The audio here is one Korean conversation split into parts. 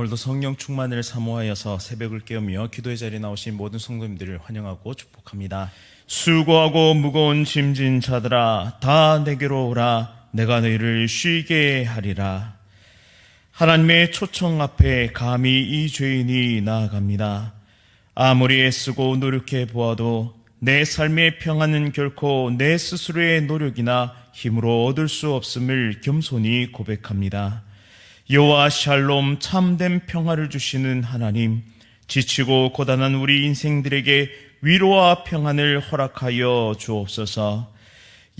오늘도 성령 충만을 사모하여서 새벽을 깨우며 기도의 자리에 나오신 모든 성도님들을 환영하고 축복합니다. 수고하고 무거운 짐진 자들아 다 내게로 오라. 내가 너희를 쉬게 하리라. 하나님의 초청 앞에 감히 이 죄인이 나아갑니다. 아무리 애쓰고 노력해 보아도 내 삶의 평안은 결코 내 스스로의 노력이나 힘으로 얻을 수 없음을 겸손히 고백합니다. 여호와 샬롬, 참된 평화를 주시는 하나님, 지치고 고단한 우리 인생들에게 위로와 평안을 허락하여 주옵소서.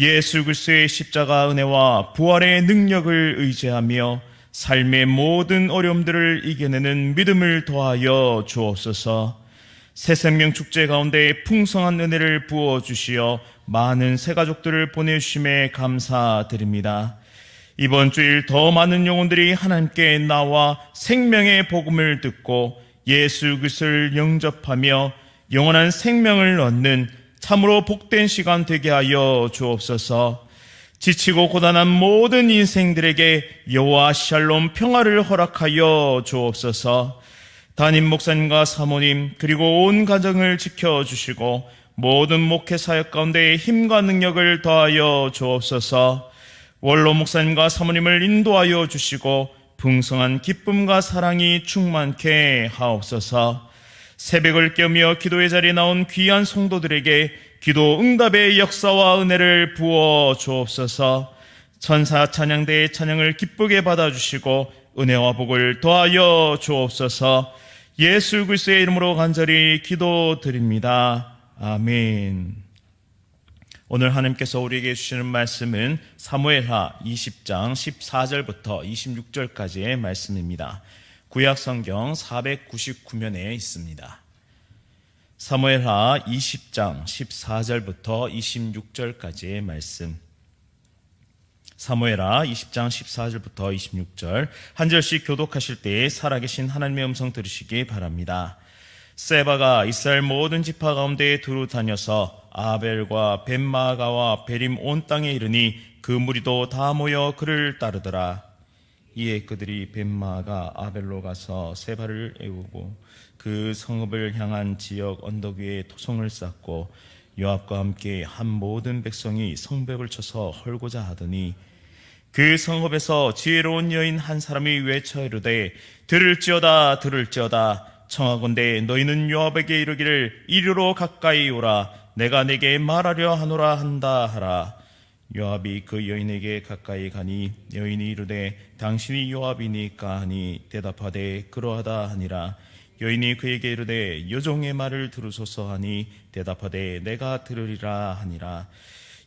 예수 그리스도의 십자가 은혜와 부활의 능력을 의지하며 삶의 모든 어려움들을 이겨내는 믿음을 더하여 주옵소서. 새생명 축제 가운데 풍성한 은혜를 부어주시어 많은 새가족들을 보내주심에 감사드립니다. 이번 주일 더 많은 영혼들이 하나님께 나와 생명의 복음을 듣고 예수 그리스도를 영접하며 영원한 생명을 얻는 참으로 복된 시간 되게 하여 주옵소서. 지치고 고단한 모든 인생들에게 여호와 샬롬 평화를 허락하여 주옵소서. 담임 목사님과 사모님 그리고 온 가정을 지켜주시고 모든 목회 사역 가운데 힘과 능력을 더하여 주옵소서. 원로 목사님과 사모님을 인도하여 주시고 풍성한 기쁨과 사랑이 충만케 하옵소서. 새벽을 깨우며 기도의 자리에 나온 귀한 성도들에게 기도 응답의 역사와 은혜를 부어 주옵소서. 천사 찬양대의 찬양을 기쁘게 받아주시고 은혜와 복을 더하여 주옵소서. 예수 그리스도의 이름으로 간절히 기도드립니다. 아멘. 오늘 하나님께서 우리에게 주시는 말씀은 사무엘하 20장 14절부터 26절까지의 말씀입니다. 구약성경 499면에 있습니다. 사무엘하 20장 14절부터 26절까지의 말씀. 사무엘하 20장 14절부터 26절 한 절씩 교독하실 때 살아계신 하나님의 음성 들으시기 바랍니다. 세바가 이스라엘 모든 지파 가운데 두루 다녀서 아벨과 벳마가와 베림 온 땅에 이르니 그 무리도 다 모여 그를 따르더라. 이에 그들이 벳마가 아벨로 가서 세바를 애우고 그 성읍을 향한 지역 언덕 위에 토성을 쌓고 요압과 함께 한 모든 백성이 성벽을 쳐서 헐고자 하더니 그 성읍에서 지혜로운 여인 한 사람이 외쳐 이르되 들을지어다 들을지어다 청하건대 너희는 요압에게 이르기를 이리로 가까이 오라 내가 내게 말하려 하노라 한다 하라. 요압이 그 여인에게 가까이 가니 여인이 이르되 당신이 요압이니까 하니 대답하되 그러하다 하니라. 여인이 그에게 이르되 여종의 말을 들으소서 하니 대답하되 내가 들으리라 하니라.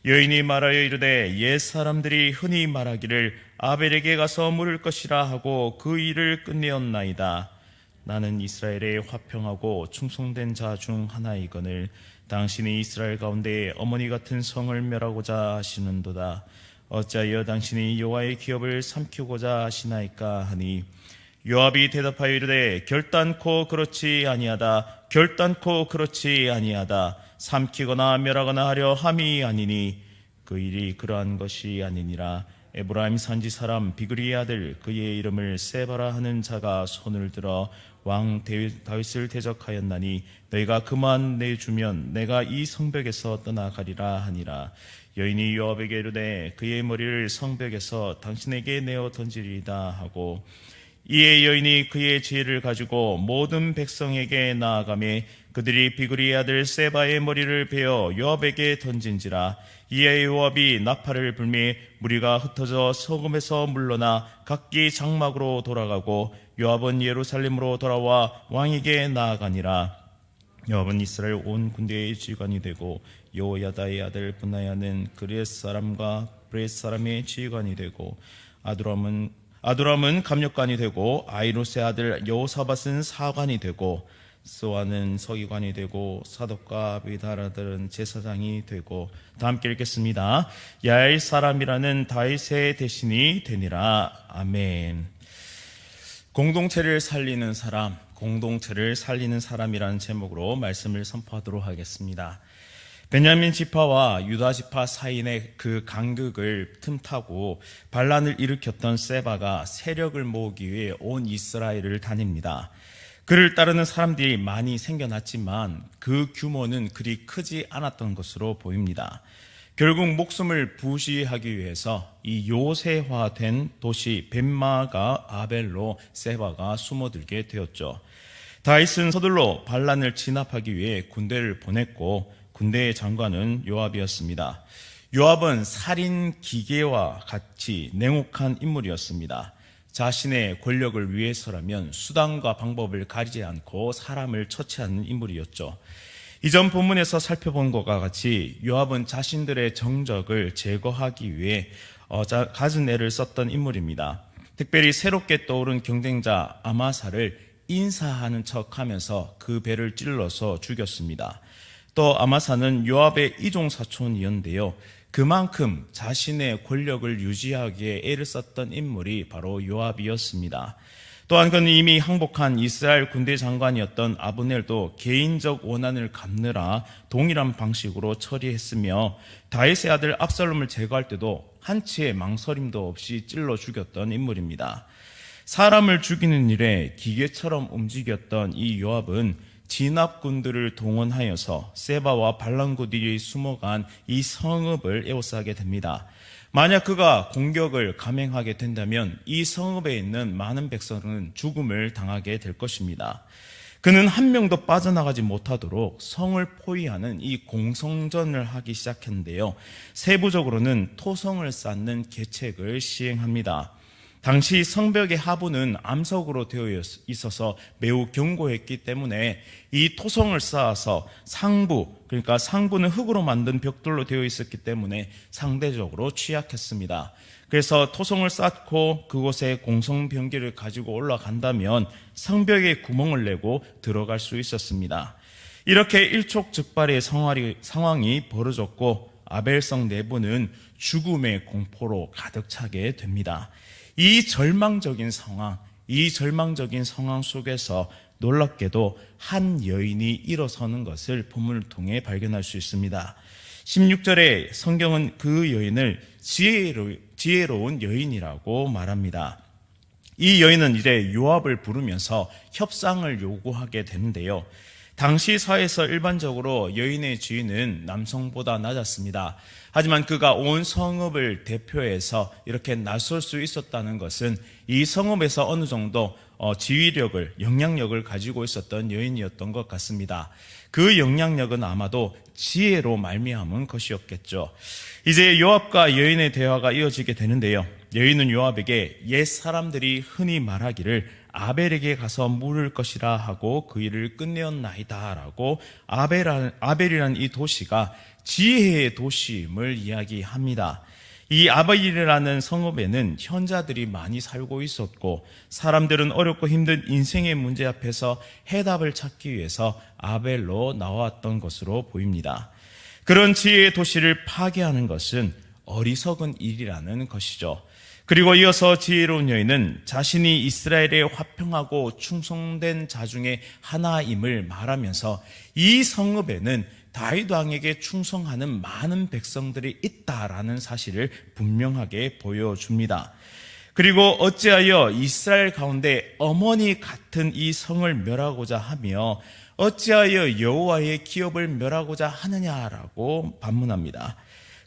여인이 말하여 이르되 옛 사람들이 흔히 말하기를 아벨에게 가서 물을 것이라 하고 그 일을 끝내었나이다. 나는 이스라엘에 화평하고 충성된 자 중 하나이거늘 당신이 이스라엘 가운데 어머니 같은 성을 멸하고자 하시는도다. 어찌하여 당신이 여호와의 기업을 삼키고자 하시나이까 하니 요압이 대답하여 이르되 결단코 그렇지 아니하다. 결단코 그렇지 아니하다. 삼키거나 멸하거나 하려 함이 아니니 그 일이 그러한 것이 아니니라. 에브라임 산지 사람 비그리의 아들 그의 이름을 세바라 하는 자가 손을 들어 왕 다윗을 대적하였나니 너희가 그만 내주면 내가 이 성벽에서 떠나가리라 하니라. 여인이 요압에게 이르되 그의 머리를 성벽에서 당신에게 내어 던지리이다 하고 이에 여인이 그의 지혜를 가지고 모든 백성에게 나아가매 그들이 비그리의 아들 세바의 머리를 베어 요압에게 던진지라. 이에 요압이 나팔을 불매 무리가 흩어져 성읍에서 물러나 각기 장막으로 돌아가고 요압은 예루살렘으로 돌아와 왕에게 나아가니라. 요압은 이스라엘 온 군대의 지휘관이 되고 여호야다의 아들 분하야는 그렛 사람과 브렛 사람의 지휘관이 되고 아두람은 감력관이 되고 아이노스의 아들 여호사밧은 사관이 되고 스와는 서기관이 되고 사독과 아비다라들은 제사장이 되고 다 함께 읽겠습니다. 야엘 사람이라는 다윗의 대신이 되니라. 아멘. 공동체를 살리는 사람이라는 제목으로 말씀을 선포하도록 하겠습니다. 베냐민 지파와 유다 지파 사이의 그 간극을 틈타고 반란을 일으켰던 세바가 세력을 모으기 위해 온 이스라엘을 다닙니다. 그를 따르는 사람들이 많이 생겨났지만 그 규모는 그리 크지 않았던 것으로 보입니다. 결국 목숨을 부시하기 위해서 이 요새화된 도시 벳마가 아벨로 세바가 숨어들게 되었죠. 다윗은 서둘러 반란을 진압하기 위해 군대를 보냈고 군대의 장관은 요압이었습니다. 요압은 살인 기계와 같이 냉혹한 인물이었습니다. 자신의 권력을 위해서라면 수단과 방법을 가리지 않고 사람을 처치하는 인물이었죠. 이전 본문에서 살펴본 것과 같이 요압은 자신들의 정적을 제거하기 위해 갖은 애를 썼던 인물입니다. 특별히 새롭게 떠오른 경쟁자 아마사를 인사하는 척하면서 그 배를 찔러서 죽였습니다. 또 아마사는 요압의 이종사촌이었는데요. 그만큼 자신의 권력을 유지하기에 애를 썼던 인물이 바로 요압이었습니다. 또한 그는 이미 항복한 이스라엘 군대 장관이었던 아브넬도 개인적 원한을 갚느라 동일한 방식으로 처리했으며 다윗의 아들 압살롬을 제거할 때도 한치의 망설임도 없이 찔러 죽였던 인물입니다. 사람을 죽이는 일에 기계처럼 움직였던 이 요압은 진압군들을 동원하여서 세바와 반란군들이 숨어간 이 성읍을 에워싸게 됩니다. 만약 그가 공격을 감행하게 된다면 이 성읍에 있는 많은 백성은 죽음을 당하게 될 것입니다. 그는 한 명도 빠져나가지 못하도록 성을 포위하는 이 공성전을 하기 시작했는데요. 세부적으로는 토성을 쌓는 계책을 시행합니다. 당시 성벽의 하부는 암석으로 되어 있어서 매우 견고했기 때문에 이 토성을 쌓아서 그러니까 상부는 흙으로 만든 벽돌로 되어 있었기 때문에 상대적으로 취약했습니다. 그래서 토성을 쌓고 그곳에 공성병기를 가지고 올라간다면 성벽에 구멍을 내고 들어갈 수 있었습니다. 이렇게 일촉즉발의 상황이 벌어졌고 아벨성 내부는 죽음의 공포로 가득 차게 됩니다. 이 절망적인 상황 속에서 놀랍게도 한 여인이 일어서는 것을 본문을 통해 발견할 수 있습니다. 16절에 성경은 그 여인을 지혜로운 여인이라고 말합니다. 이 여인은 이제 요압을 부르면서 협상을 요구하게 되는데요. 당시 사회에서 일반적으로 여인의 지위는 남성보다 낮았습니다. 하지만 그가 온 성읍을 대표해서 이렇게 나설 수 있었다는 것은 이 성읍에서 어느 정도 지휘력을, 영향력을 가지고 있었던 여인이었던 것 같습니다. 그 영향력은 아마도 지혜로 말미암은 것이었겠죠. 이제 요압과 여인의 대화가 이어지게 되는데요. 여인은 요압에게 옛 사람들이 흔히 말하기를 아벨에게 가서 물을 것이라 하고 그 일을 끝내었나이다 라고 아벨이라는 이 도시가 지혜의 도시임을 이야기합니다. 이 아벨이라는 성읍에는 현자들이 많이 살고 있었고 사람들은 어렵고 힘든 인생의 문제 앞에서 해답을 찾기 위해서 아벨로 나왔던 것으로 보입니다. 그런 지혜의 도시를 파괴하는 것은 어리석은 일이라는 것이죠. 그리고 이어서 지혜로운 여인은 자신이 이스라엘의 화평하고 충성된 자 중에 하나임을 말하면서 이 성읍에는 다윗 왕에게 충성하는 많은 백성들이 있다라는 사실을 분명하게 보여줍니다. 그리고 어찌하여 이스라엘 가운데 어머니 같은 이 성을 멸하고자 하며 어찌하여 여호와의 기업을 멸하고자 하느냐라고 반문합니다.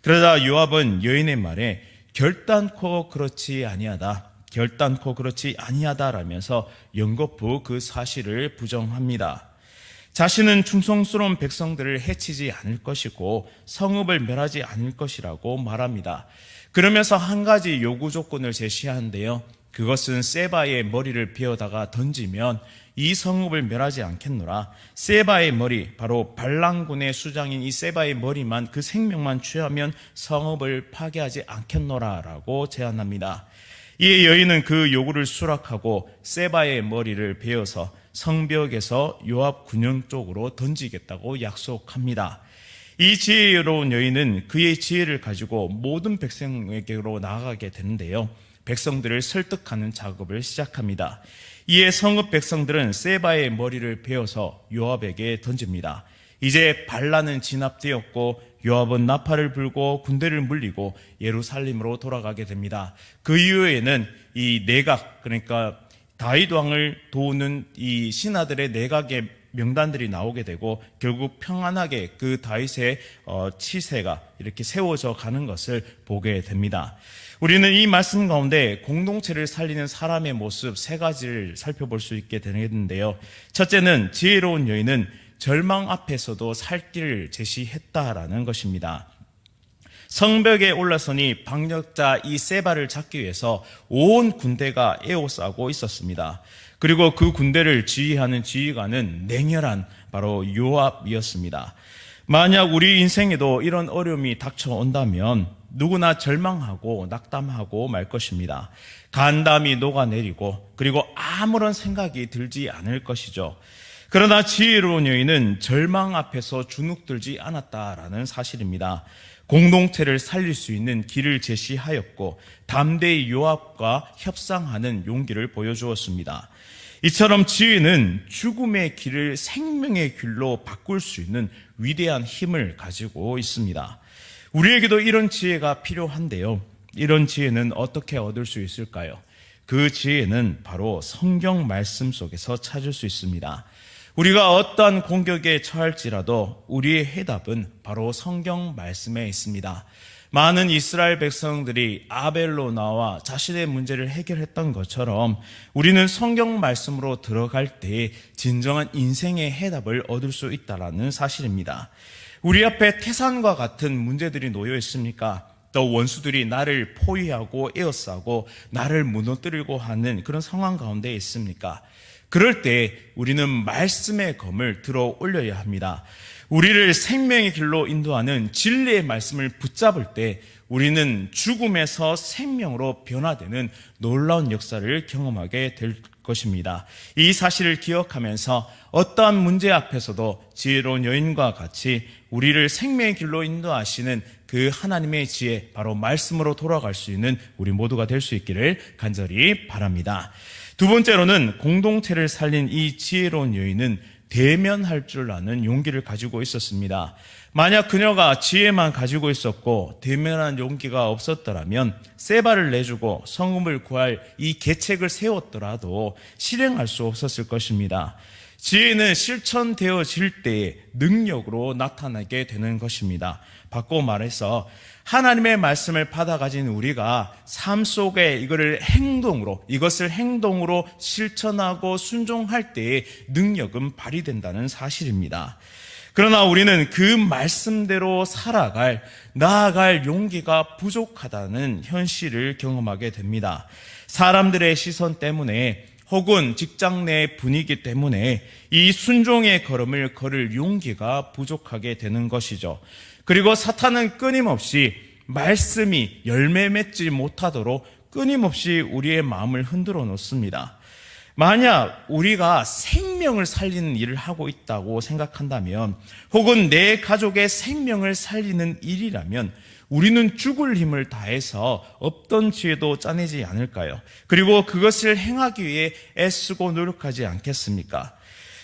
그러자 요압은 여인의 말에 결단코 그렇지 아니하다라면서 연거푸 그 사실을 부정합니다. 자신은 충성스러운 백성들을 해치지 않을 것이고 성읍을 멸하지 않을 것이라고 말합니다. 그러면서 한 가지 요구 조건을 제시하는데요. 그것은 세바의 머리를 베어다가 던지면 이 성읍을 멸하지 않겠노라. 세바의 머리, 바로 반란군의 수장인 이 세바의 머리만, 그 생명만 취하면 성읍을 파괴하지 않겠노라라고 제안합니다. 이에 여인은 그 요구를 수락하고 세바의 머리를 베어서 성벽에서 요압 군영 쪽으로 던지겠다고 약속합니다. 이 지혜로운 여인은 그의 지혜를 가지고 모든 백성에게로 나아가게 되는데요. 백성들을 설득하는 작업을 시작합니다. 이에 성읍 백성들은 세바의 머리를 베어서 요압에게 던집니다. 이제 반란은 진압되었고 요압은 나팔을 불고 군대를 물리고 예루살렘으로 돌아가게 됩니다. 그 이후에는 이 내각, 그러니까 다윗 왕을 도우는 이 신하들의 내각의 명단들이 나오게 되고 결국 평안하게 그 다윗의 치세가 이렇게 세워져 가는 것을 보게 됩니다. 우리는 이 말씀 가운데 공동체를 살리는 사람의 모습 세 가지를 살펴볼 수 있게 되는데요. 첫째는 지혜로운 여인은 절망 앞에서도 살 길을 제시했다라는 것입니다. 성벽에 올라서니 방역자 이 세바를 잡기 위해서 온 군대가 에워싸고 있었습니다. 그리고 그 군대를 지휘하는 지휘관은 냉혈한 바로 요압이었습니다. 만약 우리 인생에도 이런 어려움이 닥쳐온다면 누구나 절망하고 낙담하고 말 것입니다. 간담이 녹아내리고 그리고 아무런 생각이 들지 않을 것이죠. 그러나 지혜로운 여인은 절망 앞에서 주눅들지 않았다라는 사실입니다. 공동체를 살릴 수 있는 길을 제시하였고 담대히 요압과 협상하는 용기를 보여주었습니다. 이처럼 지혜는 죽음의 길을 생명의 길로 바꿀 수 있는 위대한 힘을 가지고 있습니다. 우리에게도 이런 지혜가 필요한데요. 이런 지혜는 어떻게 얻을 수 있을까요? 그 지혜는 바로 성경 말씀 속에서 찾을 수 있습니다. 우리가 어떠한 공격에 처할지라도 우리의 해답은 바로 성경 말씀에 있습니다. 많은 이스라엘 백성들이 아벨로 나와 자신의 문제를 해결했던 것처럼 우리는 성경 말씀으로 들어갈 때 진정한 인생의 해답을 얻을 수 있다는 사실입니다. 우리 앞에 태산과 같은 문제들이 놓여 있습니까? 또 원수들이 나를 포위하고 에워싸고 나를 무너뜨리고 하는 그런 상황 가운데 있습니까? 그럴 때 우리는 말씀의 검을 들어 올려야 합니다. 우리를 생명의 길로 인도하는 진리의 말씀을 붙잡을 때 우리는 죽음에서 생명으로 변화되는 놀라운 역사를 경험하게 될 것입니다. 이 사실을 기억하면서 어떠한 문제 앞에서도 지혜로운 여인과 같이 우리를 생명의 길로 인도하시는 그 하나님의 지혜, 바로 말씀으로 돌아갈 수 있는 우리 모두가 될 수 있기를 간절히 바랍니다. 두 번째로는 공동체를 살린 이 지혜로운 여인은 대면할 줄 아는 용기를 가지고 있었습니다. 만약 그녀가 지혜만 가지고 있었고 대면한 용기가 없었더라면 세바를 내주고 성읍을 구할 이 계책을 세웠더라도 실행할 수 없었을 것입니다. 지혜는 실천되어질 때에 능력으로 나타나게 되는 것입니다. 바꿔 말해서 하나님의 말씀을 받아 가진 우리가 삶 속에 이것을 행동으로 실천하고 순종할 때에 능력은 발휘된다는 사실입니다. 그러나 우리는 그 말씀대로 나아갈 용기가 부족하다는 현실을 경험하게 됩니다. 사람들의 시선 때문에 혹은 직장 내 분위기 때문에 이 순종의 걸음을 걸을 용기가 부족하게 되는 것이죠. 그리고 사탄은 끊임없이 말씀이 열매 맺지 못하도록 끊임없이 우리의 마음을 흔들어 놓습니다. 만약 우리가 생명을 살리는 일을 하고 있다고 생각한다면 혹은 내 가족의 생명을 살리는 일이라면 우리는 죽을 힘을 다해서 없던 지혜도 짜내지 않을까요? 그리고 그것을 행하기 위해 애쓰고 노력하지 않겠습니까?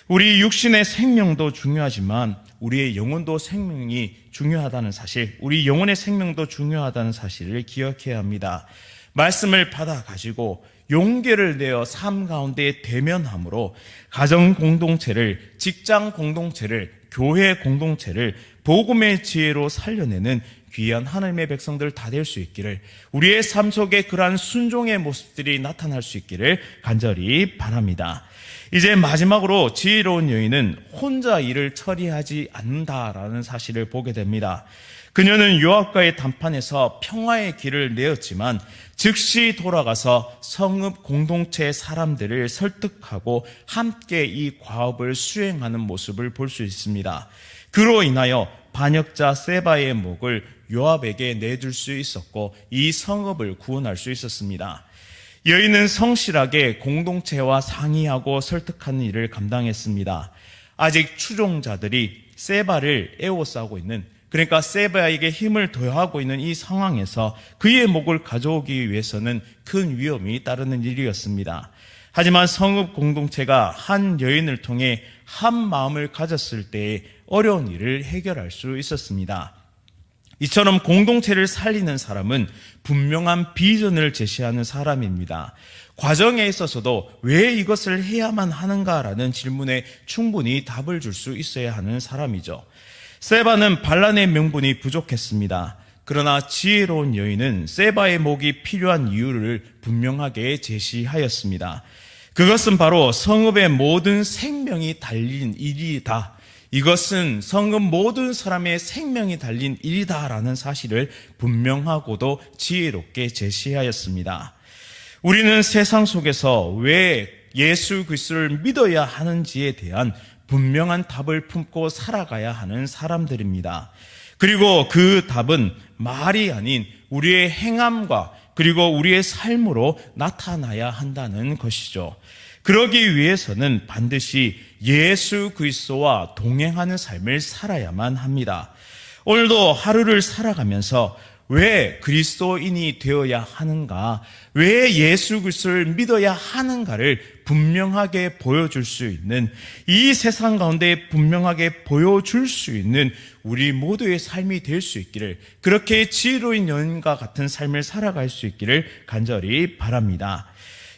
우리 육신의 생명도 중요하지만 우리의 영혼도 생명이 중요하다는 사실, 우리 영혼의 생명도 중요하다는 사실을 기억해야 합니다. 말씀을 받아 가지고 용기를 내어 삶 가운데 대면함으로 가정 공동체를, 직장 공동체를, 교회 공동체를 복음의 지혜로 살려내는 귀한 하나님의 백성들 다 될 수 있기를, 우리의 삶 속에 그러한 순종의 모습들이 나타날 수 있기를 간절히 바랍니다. 이제 마지막으로 지혜로운 여인은 혼자 일을 처리하지 않는다라는 사실을 보게 됩니다. 그녀는 요압과의談판에서 평화의 길을 내었지만 즉시 돌아가서 성읍 공동체의 사람들을 설득하고 함께 이 과업을 수행하는 모습을 볼 수 있습니다. 그로 인하여 반역자 세바의 목을 요압에게 내줄 수 있었고 이 성읍을 구원할 수 있었습니다. 여인은 성실하게 공동체와 상의하고 설득하는 일을 감당했습니다. 아직 추종자들이 세바를 에워싸고 있는, 그러니까 세바에게 힘을 더하고 있는 이 상황에서 그의 목을 가져오기 위해서는 큰 위험이 따르는 일이었습니다. 하지만 성읍 공동체가 한 여인을 통해 한 마음을 가졌을 때 어려운 일을 해결할 수 있었습니다. 이처럼 공동체를 살리는 사람은 분명한 비전을 제시하는 사람입니다. 과정에 있어서도 왜 이것을 해야만 하는가라는 질문에 충분히 답을 줄 수 있어야 하는 사람이죠. 세바는 반란의 명분이 부족했습니다. 그러나 지혜로운 여인은 세바의 목이 필요한 이유를 분명하게 제시하였습니다. 그것은 바로 성읍의 모든 생명이 달린 일이다. 이것은 성읍 모든 사람의 생명이 달린 일이다라는 사실을 분명하고도 지혜롭게 제시하였습니다. 우리는 세상 속에서 왜 예수 그리스도를 믿어야 하는지에 대한 분명한 답을 품고 살아가야 하는 사람들입니다. 그리고 그 답은 말이 아닌 우리의 행함과 그리고 우리의 삶으로 나타나야 한다는 것이죠. 그러기 위해서는 반드시 예수 그리스도와 동행하는 삶을 살아야만 합니다. 오늘도 하루를 살아가면서 왜 그리스도인이 되어야 하는가, 왜 예수 그리스도를 믿어야 하는가를 분명하게 보여줄 수 있는, 이 세상 가운데 분명하게 보여줄 수 있는 우리 모두의 삶이 될 수 있기를, 그렇게 지혜로운 여인과 같은 삶을 살아갈 수 있기를 간절히 바랍니다.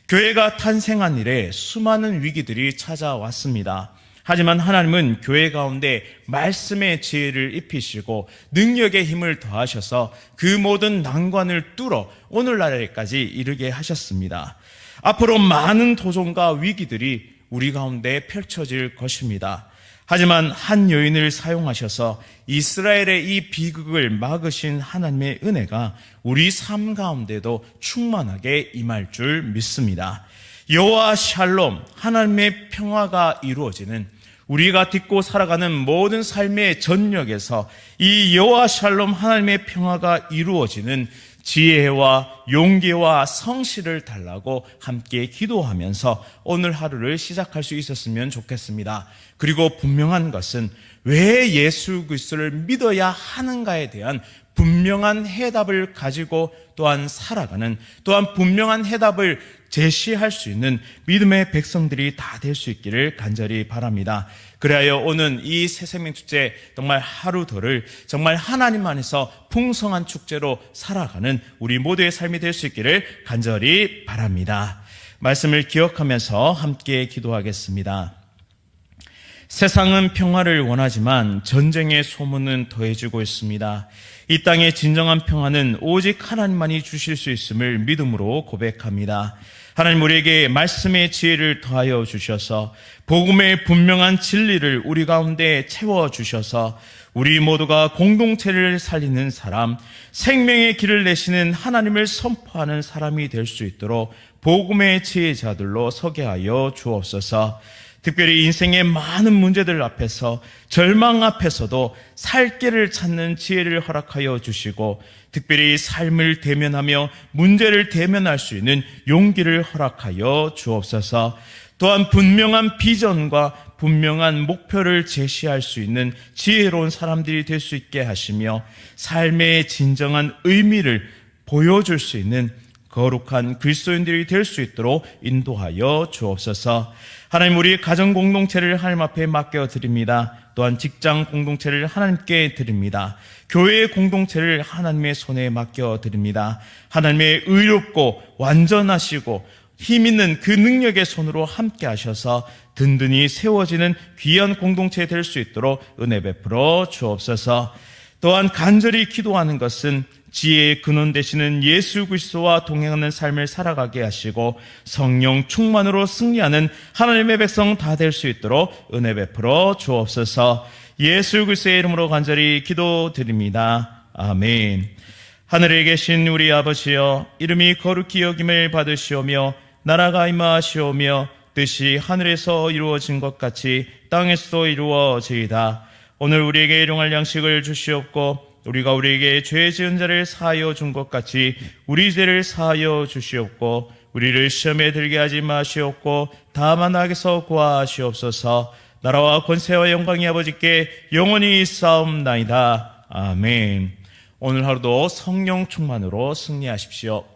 교회가 탄생한 이래 수많은 위기들이 찾아왔습니다. 하지만 하나님은 교회 가운데 말씀의 지혜를 입히시고 능력의 힘을 더하셔서 그 모든 난관을 뚫어 오늘날에까지 이르게 하셨습니다. 앞으로 많은 도전과 위기들이 우리 가운데 펼쳐질 것입니다. 하지만 한 여인을 사용하셔서 이스라엘의 이 비극을 막으신 하나님의 은혜가 우리 삶 가운데도 충만하게 임할 줄 믿습니다. 여호와 샬롬, 하나님의 평화가 이루어지는, 우리가 딛고 살아가는 모든 삶의 전역에서 이 여호와 샬롬 하나님의 평화가 이루어지는 지혜와 용기와 성실을 달라고 함께 기도하면서 오늘 하루를 시작할 수 있었으면 좋겠습니다. 그리고 분명한 것은 왜 예수 그리스도를 믿어야 하는가에 대한 분명한 해답을 가지고 또한 살아가는, 또한 분명한 해답을 제시할 수 있는 믿음의 백성들이 다 될 수 있기를 간절히 바랍니다. 그래야 오는 이 새생명 축제 정말 하루더를 정말 하나님 안에서 풍성한 축제로 살아가는 우리 모두의 삶이 될 수 있기를 간절히 바랍니다. 말씀을 기억하면서 함께 기도하겠습니다. 세상은 평화를 원하지만 전쟁의 소문은 더해지고 있습니다. 이 땅의 진정한 평화는 오직 하나님만이 주실 수 있음을 믿음으로 고백합니다. 하나님, 우리에게 말씀의 지혜를 더하여 주셔서 복음의 분명한 진리를 우리 가운데 채워주셔서 우리 모두가 공동체를 살리는 사람, 생명의 길을 내시는 하나님을 선포하는 사람이 될 수 있도록 복음의 지혜자들로 서게 하여 주옵소서. 특별히 인생의 많은 문제들 앞에서, 절망 앞에서도 살 길을 찾는 지혜를 허락하여 주시고, 특별히 삶을 대면하며 문제를 대면할 수 있는 용기를 허락하여 주옵소서. 또한 분명한 비전과 분명한 목표를 제시할 수 있는 지혜로운 사람들이 될 수 있게 하시며, 삶의 진정한 의미를 보여줄 수 있는 거룩한 그리스도인들이 될 수 있도록 인도하여 주옵소서. 하나님, 우리 가정 공동체를 하나님 앞에 맡겨드립니다. 또한 직장 공동체를 하나님께 드립니다. 교회 공동체를 하나님의 손에 맡겨드립니다. 하나님의 의롭고 완전하시고 힘있는 그 능력의 손으로 함께 하셔서 든든히 세워지는 귀한 공동체 될 수 있도록 은혜 베풀어 주옵소서. 또한 간절히 기도하는 것은 지혜의 근원 되시는 예수 그리스도와 동행하는 삶을 살아가게 하시고 성령 충만으로 승리하는 하나님의 백성 다 될 수 있도록 은혜 베풀어 주옵소서. 예수 그리스도의 이름으로 간절히 기도드립니다. 아멘. 하늘에 계신 우리 아버지여, 이름이 거룩히 여김을 받으시오며 나라가 임하시오며 뜻이 하늘에서 이루어진 것 같이 땅에서도 이루어지이다. 오늘 우리에게 일용할 양식을 주시옵고 우리가 우리에게 죄 지은 자를 사하여 준 것 같이 우리 죄를 사하여 주시옵고 우리를 시험에 들게 하지 마시옵고 다만 악에서 구하시옵소서. 나라와 권세와 영광이 아버지께 영원히 있사옵나이다. 아멘. 오늘 하루도 성령 충만으로 승리하십시오.